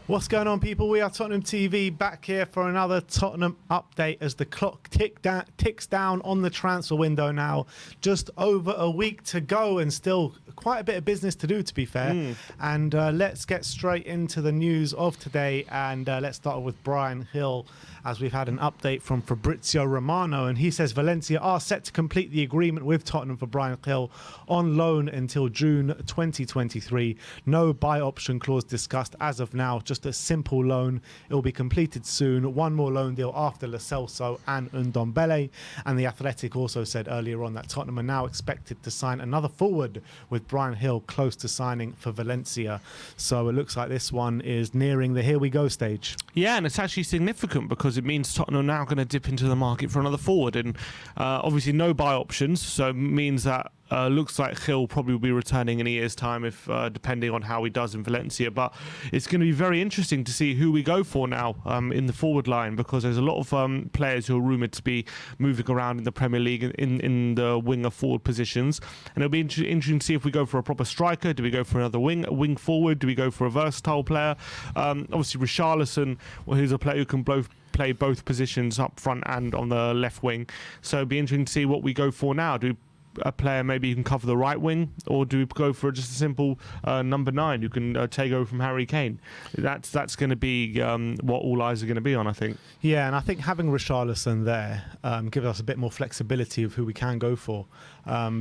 What's going on, people? We are Tottenham TV, back here for another Tottenham update as the clock ticks down on the transfer window now. Just over a week to go and still quite a bit of business to do, to be fair. And let's get straight into the news of today, and let's start with Brian Hill, as we've had an update from Fabrizio Romano, and he says Valencia are set to complete the agreement with Tottenham for Brian Hill on loan until June 2023. No buy option clause discussed as of now, just a simple loan. It will be completed soon. One more loan deal after Lo Celso and Ndombele. And the Athletic also said earlier on that Tottenham are now expected to sign another forward, with Brian Hill close to signing for Valencia. So it looks like this one is nearing the here we go stage. Yeah, and it's actually significant because it means Tottenham are now going to dip into the market for another forward, and obviously no buy options, so it means that looks like Hill probably will be returning in a year's time, if depending on how he does in Valencia. But it's going to be very interesting to see who we go for now in the forward line, because there's a lot of players who are rumoured to be moving around in the Premier League in the winger forward positions, and it'll be interesting to see if we go for a proper striker. Do we go for another wing forward? Do we go for a versatile player? Obviously Richarlison, who's a player who can play both positions up front and on the left wing, so it'll be interesting to see what we go for now. Do a player maybe who can cover the right wing, or do we go for just a simple number 9 who can take over from Harry Kane? That's going to be what all eyes are going to be on, I think. Yeah, and I think having Richarlison there gives us a bit more flexibility of who we can go for,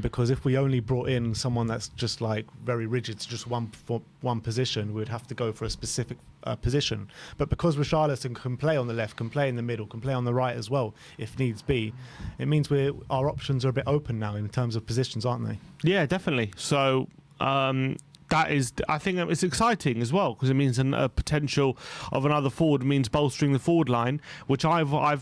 because if we only brought in someone that's just like very rigid to just one position, we'd have to go for a specific position. But because Richarlison can play on the left, can play in the middle, can play on the right as well if needs be, it means our options are a bit open now in terms of positions, aren't they? Yeah, definitely. So that is, I think it's exciting as well, because it means a potential of another forward means bolstering the forward line, which I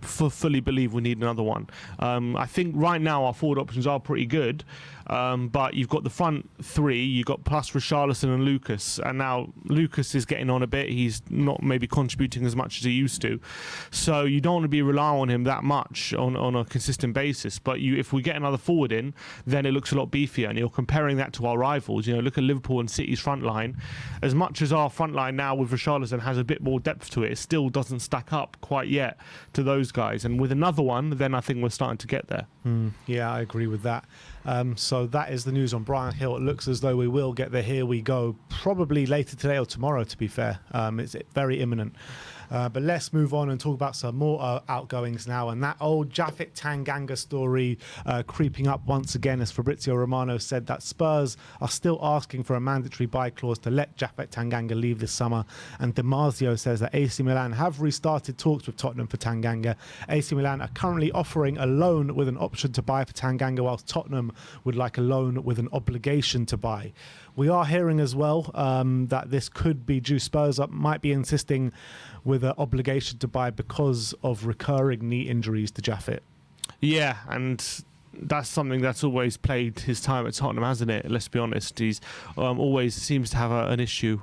fully believe we need another one. I think right now our forward options are pretty good, but you've got the front 3, you've got plus Richarlison and Lucas, and now Lucas is getting on a bit. He's not maybe contributing as much as he used to, so you don't want to be relying on him that much on a consistent basis. But if we get another forward in, then it looks a lot beefier, and you're comparing that to our rivals. You know, look at Liverpool and City's front line. As much as our front line now with Richarlison has a bit more depth to it, it still doesn't stack up quite yet to those guys. And with another one, then I think we're starting to get there. Yeah, I agree with that. So that is the news on Brian Hill. It looks as though we will get the here we go probably later today or tomorrow, to be fair. It's very imminent. But let's move on and talk about some more outgoings now, and that old Japhet Tanganga story creeping up once again, as Fabrizio Romano said that Spurs are still asking for a mandatory buy clause to let Japhet Tanganga leave this summer, and Damasio says that AC Milan have restarted talks with Tottenham for Tanganga. AC Milan are currently offering a loan with an option to buy for Tanganga, whilst Tottenham would like a loan with an obligation to buy. We are hearing as well that this could be due. Spurs might be insisting with an obligation to buy because of recurring knee injuries to Japhet. Yeah, and that's something that's always plagued his time at Tottenham, hasn't it? Let's be honest. He's always seems to have an issue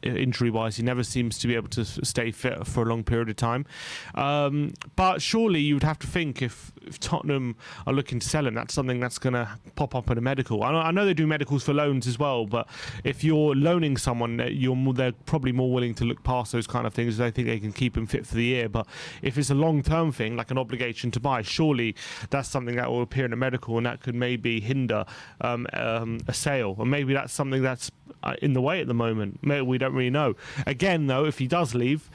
injury-wise. He never seems to be able to stay fit for a long period of time. But surely you would have to think if Tottenham are looking to sell him, that's something that's going to pop up in a medical. I know they do medicals for loans as well, but if you're loaning someone, they're probably more willing to look past those kind of things. They think they can keep him fit for the year. But if it's a long-term thing, like an obligation to buy, surely that's something that will appear in a medical, and that could maybe hinder a sale, or maybe that's something that's in the way at the moment. Maybe we don't really know. Again, though, if he does leave,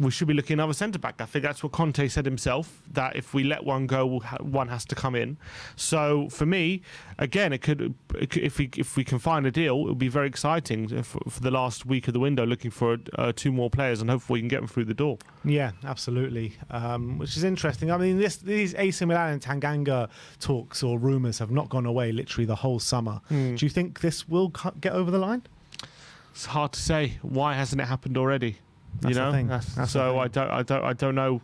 we should be looking at another centre-back. I think that's what Conte said himself, that if we let one go, one has to come in. So for me, again, it could if we can find a deal, it would be very exciting for the last week of the window, looking for 2 more players, and hopefully we can get them through the door. Yeah, absolutely. Which is interesting. I mean, these AC Milan and Tanganga talks or rumours have not gone away literally the whole summer. Do you think this will get over the line? It's hard to say. Why hasn't it happened already? That's the thing. So I don't know,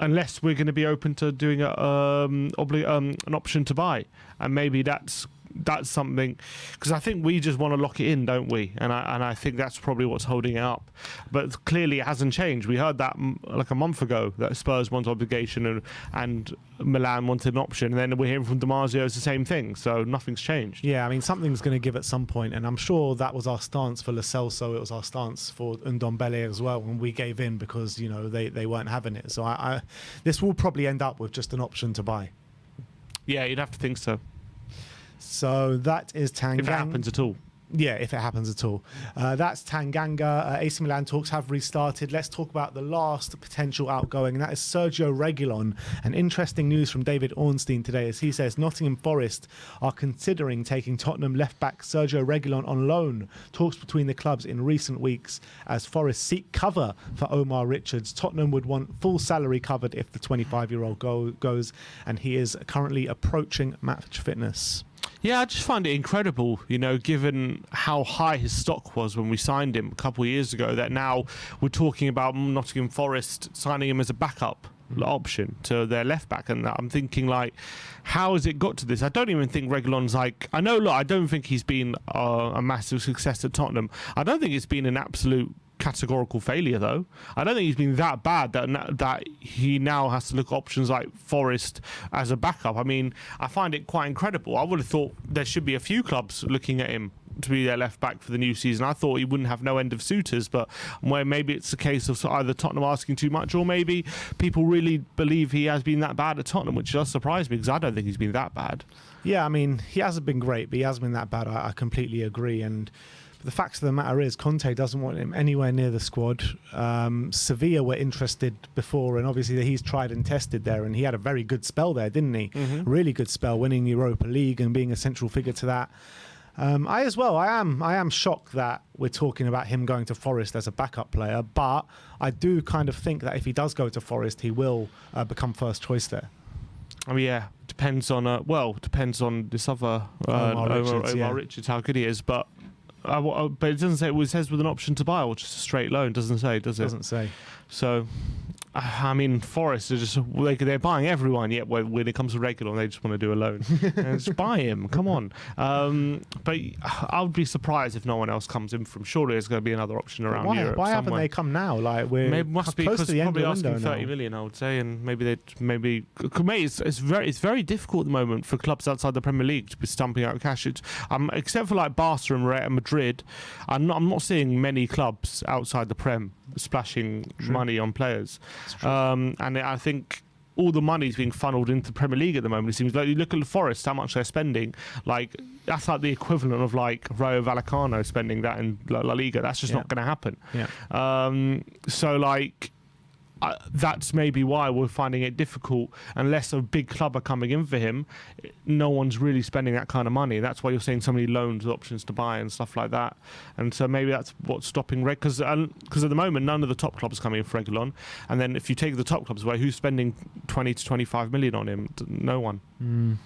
unless we're going to be open to doing an option to buy, and maybe that's that's something, because I think we just want to lock it in, don't we? And I think that's probably what's holding it up. But clearly it hasn't changed. We heard that like a month ago, that Spurs want obligation and Milan wanted an option, and then we're hearing from DiMarzio it's the same thing. So nothing's changed. Yeah, I mean, something's going to give at some point, and I'm sure that was our stance for Lo Celso. It was our stance for Ndombele as well, when we gave in because, you know, they weren't having it. So this will probably end up with just an option to buy. Yeah, you'd have to think so. So that is Tanganga. If it happens at all. Yeah, if it happens at all. That's Tanganga. AC Milan talks have restarted. Let's talk about the last potential outgoing, and that is Sergio Reguilon. And interesting news from David Ornstein today, as he says Nottingham Forest are considering taking Tottenham left-back Sergio Reguilon on loan. Talks between the clubs in recent weeks as Forest seek cover for Omar Richards. Tottenham would want full salary covered if the 25-year-old goes, and he is currently approaching match fitness. Yeah, I just find it incredible, you know, given how high his stock was when we signed him a couple of years ago, that now we're talking about Nottingham Forest signing him as a backup option to their left back. And I'm thinking, like, how has it got to this? I don't even think Reguilon's like, I know, look, I don't think he's been a massive success at Tottenham. I don't think it's been an absolute categorical failure, though. I don't think he's been that bad that he now has to look at options like Forest as a backup. I mean, I find it quite incredible. I would have thought there should be a few clubs looking at him to be their left back for the new season. I thought he wouldn't have no end of suitors, but where maybe it's a case of either Tottenham asking too much, or maybe people really believe he has been that bad at Tottenham, which does surprise me because I don't think he's been that bad. Yeah, I mean, he hasn't been great, but he hasn't been that bad. I completely agree. And the fact of the matter is, Conte doesn't want him anywhere near the squad. Sevilla were interested before, and obviously he's tried and tested there, and he had a very good spell there, didn't he? Mm-hmm. Really good spell, winning Europa League and being a central figure to that. I am shocked that we're talking about him going to Forest as a backup player, but I do kind of think that if he does go to Forest, he will become first choice there. I mean, yeah, depends on depends on this other Omar Richards, how good he is, but it doesn't say. It says with an option to buy or just a straight loan. Doesn't say, does it? Doesn't say. So, I mean, Forest are just they're buying everyone. Yet when it comes to Reguilon, they just want to do a loan. Just buy him. Come on. But I would be surprised if no one else comes in from. Surely there's going to be another option around Europe. Why somewhere. haven't they come now? Like we're must be close to the end of the window asking 30 now. million, I would say, and maybe it's very difficult at the moment for clubs outside the Premier League to be stumping out cash. Except for like Barca and Real Madrid, I'm not seeing many clubs outside the Prem splashing money on players. And I think all the money's being funneled into the Premier League at the moment. It seems like you look at the Forest, how much they're spending. Like that's like the equivalent of like Rayo Vallecano spending that in La Liga. That's just not going to happen. Yeah. So like. That's maybe why we're finding it difficult. Unless a big club are coming in for him, no one's really spending that kind of money. That's why you're seeing so many loans with options to buy and stuff like that. And so maybe that's what's stopping Reg, because at the moment none of the top clubs are coming in for Reguilon. And then if you take the top clubs away, who's spending 20 to 25 million on him? No one.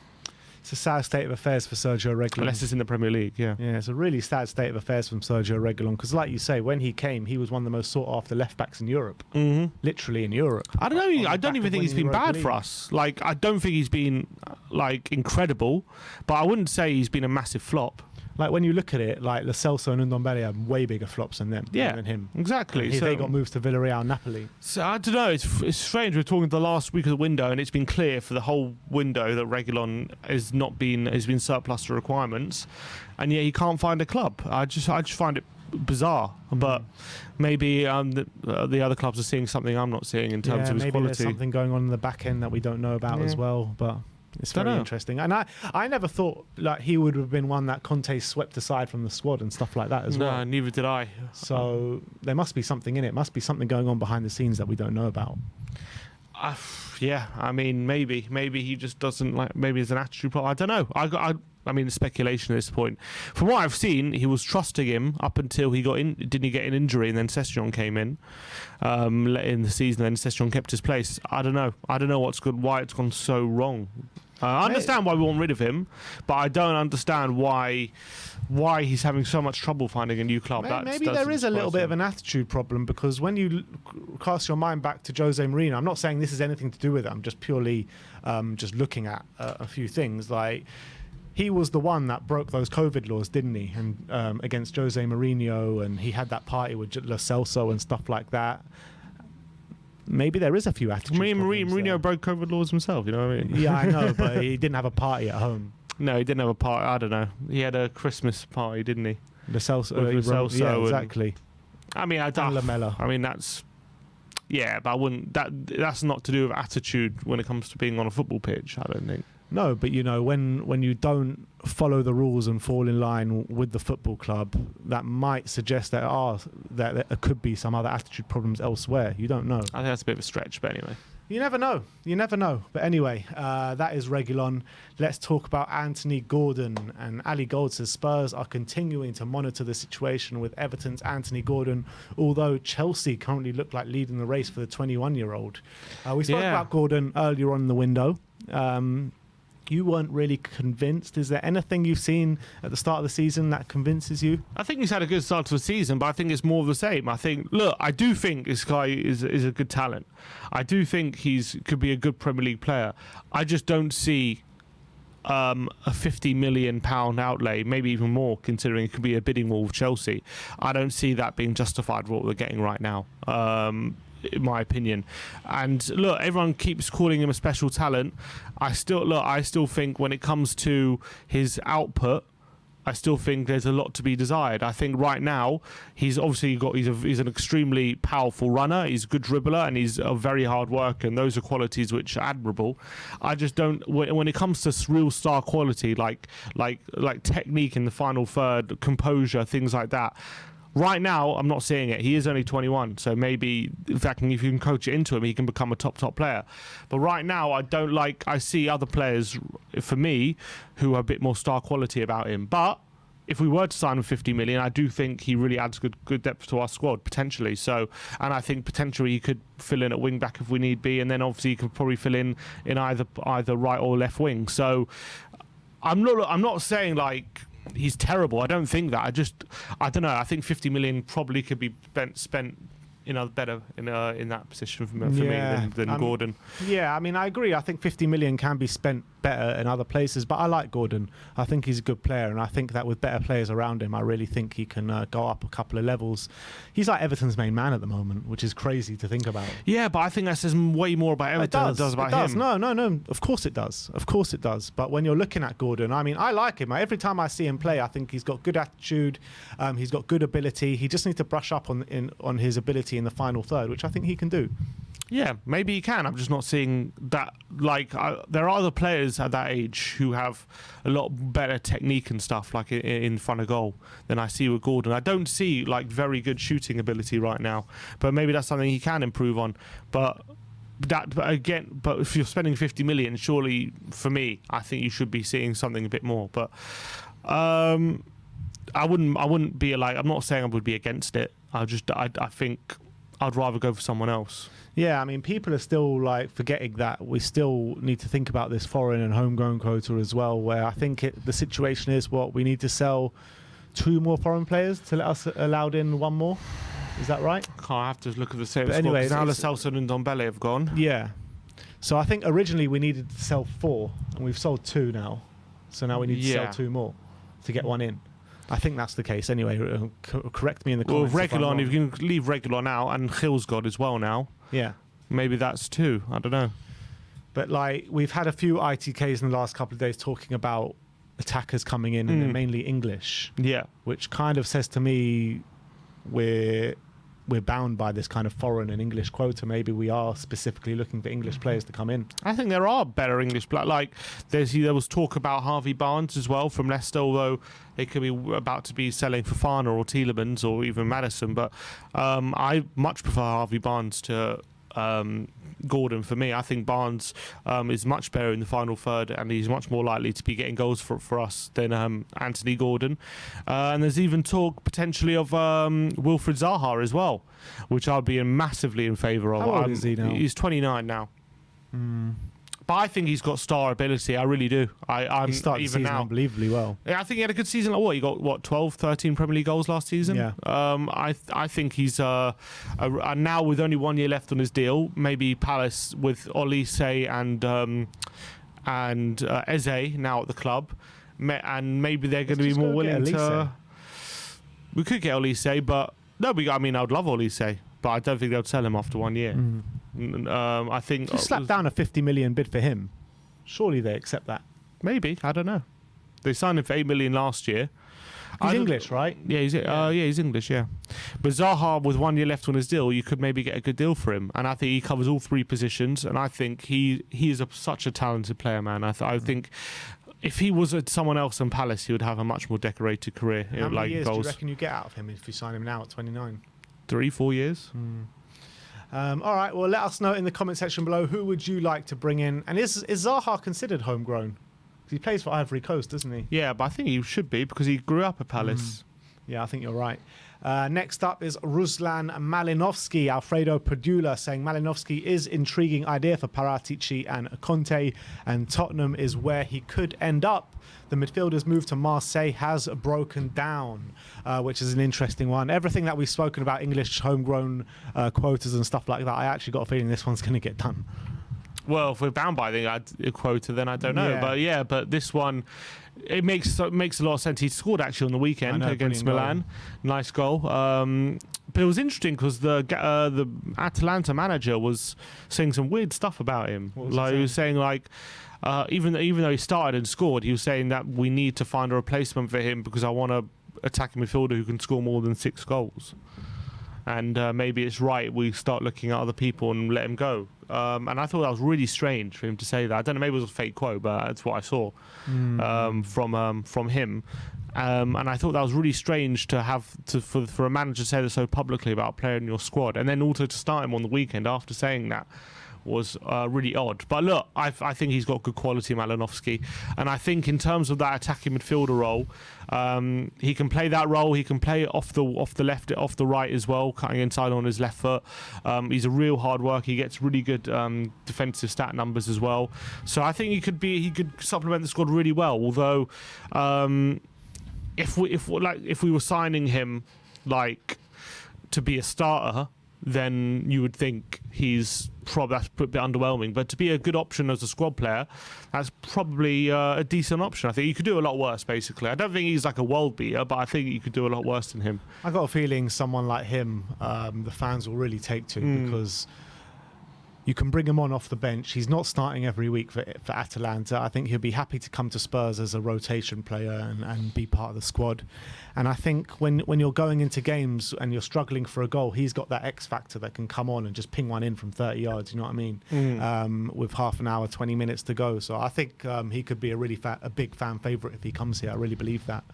It's a sad state of affairs for Sergio Reguilon. Unless it's in the Premier League, yeah. Yeah, it's a really sad state of affairs from Sergio Reguilon because, like you say, when he came, he was one of the most sought-after left-backs in Europe. Mm-hmm. Literally in Europe. I don't know. I don't even think he's been bad for us. Like, I don't think he's been, like, incredible, but I wouldn't say he's been a massive flop. Like, when you look at it, like, Lo Celso and Ndombele are way bigger flops than them, than him. Exactly. So they got moves to Villarreal, Napoli. So, I don't know. It's strange. We're talking the last week of the window, and it's been clear for the whole window that Reguilon has been surplus to requirements, and yet he can't find a club. I just find it bizarre, but maybe the other clubs are seeing something I'm not seeing in terms of his maybe quality. There's something going on in the back end that we don't know about as well, but it's very interesting. And I never thought like he would have been one that Conte swept aside from the squad and stuff like that as well. No, neither did I. So there must be something in it. Must be something going on behind the scenes that we don't know about. Yeah, I mean, maybe he just doesn't like. Maybe it's an attitude problem. I don't know. I mean, speculation at this point. From what I've seen, he was trusting him up until he got in. Didn't he get an injury, and then Session came in the season. Then Session kept his place. I don't know. Why it's gone so wrong. I understand why we want rid of him, but I don't understand why he's having so much trouble finding a new club. Maybe there is a little bit of an attitude problem, because when you cast your mind back to Jose Mourinho, I'm not saying this has anything to do with it. I'm just purely just looking at a few things. Like, he was the one that broke those COVID laws, didn't he? And against Jose Mourinho, and he had that party with Lo Celso and stuff like that. Maybe there is a few attitude problems Mourinho there. broke COVID laws himself, you know what I mean? Yeah, I know, but he didn't have a party at home. No, he didn't have a party. I don't know. He had a Christmas party, didn't he? Lo Celso, With Lo Celso yeah, and- exactly. I mean, And Lamella. I mean, that's... Yeah, but I wouldn't... That's not to do with attitude when it comes to being on a football pitch, I don't think. No, but you know, when you don't follow the rules and fall in line with the football club, that might suggest that there could be some other attitude problems elsewhere. You don't know. I think that's a bit of a stretch, but anyway. You never know. You never know. But anyway, that is Reguilon. Let's talk about Anthony Gordon. And Ali Gold says Spurs are continuing to monitor the situation with Everton's Anthony Gordon, although Chelsea currently look like leading the race for the 21-year-old. We spoke about Gordon earlier on in the window. You weren't really convinced. Is there anything you've seen at the start of the season that convinces you? I think he's had a good start to the season, but I think it's more of the same. I do think this guy is a good talent. I do think could be a good Premier League player. I just don't see a £50 million outlay, maybe even more, considering it could be a bidding war with Chelsea. I don't see that being justified for what we're getting right now. In my opinion. And look, everyone keeps calling him a special talent. I still think when it comes to his output, I still think there's a lot to be desired. I think right now he's an extremely powerful runner. He's a good dribbler and he's a very hard worker, and those are qualities which are admirable. I just don't, when it comes to real star quality, like technique in the final third, composure, things like that. Right now, I'm not seeing it. He is only 21, so maybe if you can coach it into him, he can become a top player. But right now, I see other players, for me, who are a bit more star quality about him. But if we were to sign him 50 million, I do think he really adds good depth to our squad, potentially. So, and I think potentially he could fill in at wing back if we need be, and then obviously he could probably fill in either right or left wing. So, I'm not saying like he's terrible. I don't think that. I don't know. I think 50 million probably could be spent better in that position for me than Gordon. Yeah, I mean, I agree. I think 50 million can be spent better in other places, but I like Gordon. I think he's a good player, and I think that with better players around him, I really think he can go up a couple of levels. He's like Everton's main man at the moment, which is crazy to think about. Yeah, but I think that says way more about Everton than it does about him. No. Of course it does. Of course it does. But when you're looking at Gordon, I mean, I like him. Every time I see him play, I think he's got good attitude. He's got good ability. He just needs to brush up on his ability in the final third, which I think he can do. Yeah, maybe he can. I'm just not seeing that. There are other players at that age who have a lot better technique and stuff, like in front of goal, than I see with Gordon. I don't see very good shooting ability right now, but maybe that's something he can improve on. But if you're spending 50 million, surely for me, I think you should be seeing something a bit more. But I wouldn't be I'm not saying I would be against it. I think I'd rather go for someone else. Yeah, I mean, people are still forgetting that we still need to think about this foreign and homegrown quota as well, where I think the situation is we need to sell 2 more foreign players to let us allowed in 1 more. Is that right? I have to look at the same squad. Anyway, now Lo Celso and Ndombele have gone. Yeah. So I think originally we needed to sell 4, and we've sold 2 now. So now we need to sell 2 more to get 1 in. I think that's the case. Anyway, correct me in the comments. Well, Reguilon, if you can leave Reguilon out, and Gil's got as well now. Yeah. Maybe that's 2. I don't know. But we've had a few ITKs in the last couple of days talking about attackers coming in, and they're mainly English. Yeah. Which kind of says to me we're bound by this kind of foreign and English quota. Maybe we are specifically looking for English players to come in. I think there are better English players. There was talk about Harvey Barnes as well from Leicester, although they could be about to be selling Fofana or Tielemans or even Maddison. But I much prefer Harvey Barnes to Gordon. For me, I think Barnes is much better in the final third, and he's much more likely to be getting goals for us than Anthony Gordon. And there's even talk potentially of Wilfried Zaha as well, which I'd be massively in favour of. How old is he now? He's 29 now. But I think he's got star ability. I really do. He started the season unbelievably well. Yeah, I think he had a good season. He got 12, 13 Premier League goals last season. Yeah. I think he's now with only 1 year left on his deal. Maybe Palace with Olise and Eze now at the club. and maybe they're going to be more willing to. We could get Olise, but no, I mean, I would love Olise, but I don't think they'll sell him after 1 year. I think just slap down a 50 million bid for him. Surely they accept that. Maybe, I don't know. They signed him for 8 million last year. He's English, right? Yeah, he's English, yeah. But Zaha, with 1 year left on his deal, you could maybe get a good deal for him. And I think he covers all three positions. And I think he is such a talented player, man. I think if he was someone else in Palace, he would have a much more decorated career. How many years do you reckon you get out of him if you sign him now at 29? 3-4 years. All right, well, let us know in the comment section below, who would you like to bring in? And is Zaha considered homegrown? He plays for Ivory Coast, doesn't he? Yeah, but I think he should be because he grew up at Palace. Yeah, I think you're right. Next up is Ruslan Malinowski. Alfredo Padula saying Malinowski is intriguing idea for Paratici and Conte, and Tottenham is where he could end up. The midfielder's move to Marseille has broken down, which is an interesting one. Everything that we've spoken about, English homegrown quotas and stuff like that, I actually got a feeling this one's going to get done. Well, if we're bound by the quota, then I don't know. Yeah. But this one, it makes a lot of sense. He scored actually on the weekend against Milan. Nice goal. But it was interesting because the Atalanta manager was saying some weird stuff about him. He was saying even though he started and scored, he was saying that we need to find a replacement for him because I want a attacking midfielder who can score more than 6 goals. And maybe it's right we start looking at other people and let him go. And I thought that was really strange for him to say that. I don't know, maybe it was a fake quote, but that's what I saw from him. And I thought that was really strange for a manager to say that so publicly about a player in your squad, and then also to start him on the weekend after saying that was really odd. But look, I think he's got good quality, Malinowski, and I think in terms of that attacking midfielder role, he can play that role. He can play off the left, off the right as well, cutting inside on his left foot. He's a real hard worker. He gets really good defensive stat numbers as well. So I think he could supplement the squad really well. Although, if we were signing him to be a starter, then you would think that's a bit underwhelming. But to be a good option as a squad player, that's probably a decent option. I think you could do a lot worse, basically. I don't think he's like a world beater, but I think you could do a lot worse than him. I got a feeling someone like him, the fans will really take to because you can bring him on off the bench. He's not starting every week for Atalanta. I think he'll be happy to come to Spurs as a rotation player and be part of the squad. And I think when you're going into games and you're struggling for a goal, he's got that X factor that can come on and just ping one in from 30 yards, you know what I mean? With half an hour, 20 minutes to go. So I think he could be a big fan favourite if he comes here. I really believe that.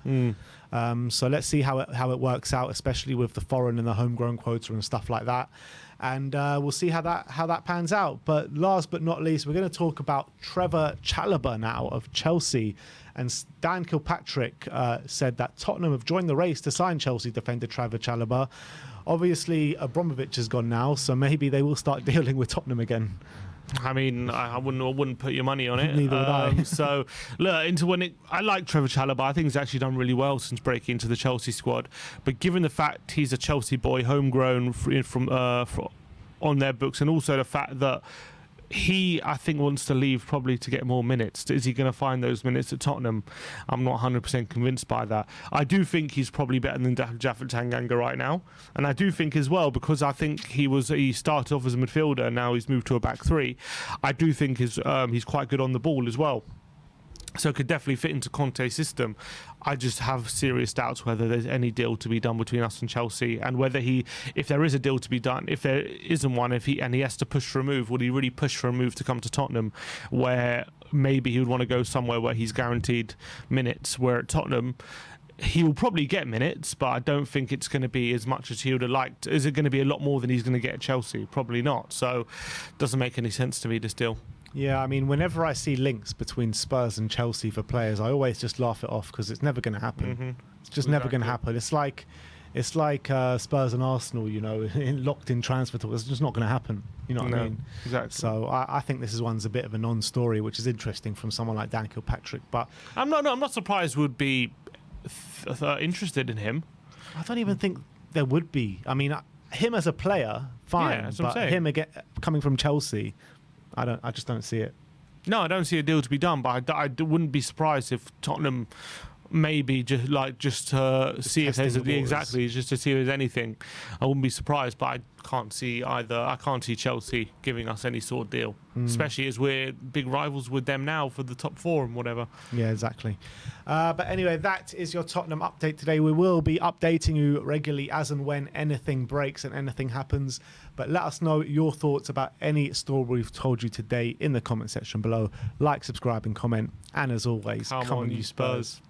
So let's see how it works out, especially with the foreign and the homegrown quota and stuff like that. And we'll see how that pans out. But last but not least, we're going to talk about Trevor Chalabah now of Chelsea. And Dan Kilpatrick said that Tottenham have joined the race to sign Chelsea defender Trevor Chalabah. Obviously, Abramovich has gone now, so maybe they will start dealing with Tottenham again. I mean, I wouldn't put your money on it. Neither would I. So, look, I like Trevor Chalabah. I think he's actually done really well since breaking into the Chelsea squad. But given the fact he's a Chelsea boy, homegrown from on their books, and also the fact that he, I think, wants to leave probably to get more minutes. Is he going to find those minutes at Tottenham? I'm not 100% convinced by that. I do think he's probably better than Jaffet Tanganga right now. And I do think as well, because I think he started off as a midfielder and now he's moved to a back three. I do think he's quite good on the ball as well. So could definitely fit into Conte's system. I just have serious doubts whether there's any deal to be done between us and Chelsea, and whether if there is a deal to be done, if there isn't one, and he has to push for a move, would he really push for a move to come to Tottenham, where maybe he would want to go somewhere where he's guaranteed minutes, where at Tottenham he will probably get minutes, but I don't think it's going to be as much as he would have liked. Is it going to be a lot more than he's going to get at Chelsea? Probably not. So it doesn't make any sense to me, this deal. Yeah, I mean, whenever I see links between Spurs and Chelsea for players, I always just laugh it off because it's never going to happen. It's just never going to happen. It's like Spurs and Arsenal, you know, locked in transfer talk. It's just not going to happen. You know what I mean? Exactly. So I think this one's a bit of a non-story, which is interesting from someone like Dan Kilpatrick. But I'm not surprised would be interested in him. I don't even think there would be. I mean, him as a player, fine, Yeah, that's what I'm but saying. him again coming from Chelsea, I just don't see it. No, I don't see a deal to be done, but I wouldn't be surprised if Tottenham maybe just to see if there's exactly just to see if there's anything. I wouldn't be surprised, but I can't see either. I can't see Chelsea giving us any sort of deal, especially as we're big rivals with them now for the top 4 and whatever. Yeah, exactly. But anyway, that is your Tottenham update today. We will be updating you regularly as and when anything breaks and anything happens. But let us know your thoughts about any story we've told you today in the comment section below. Like, subscribe and comment. And as always, come on, you Spurs.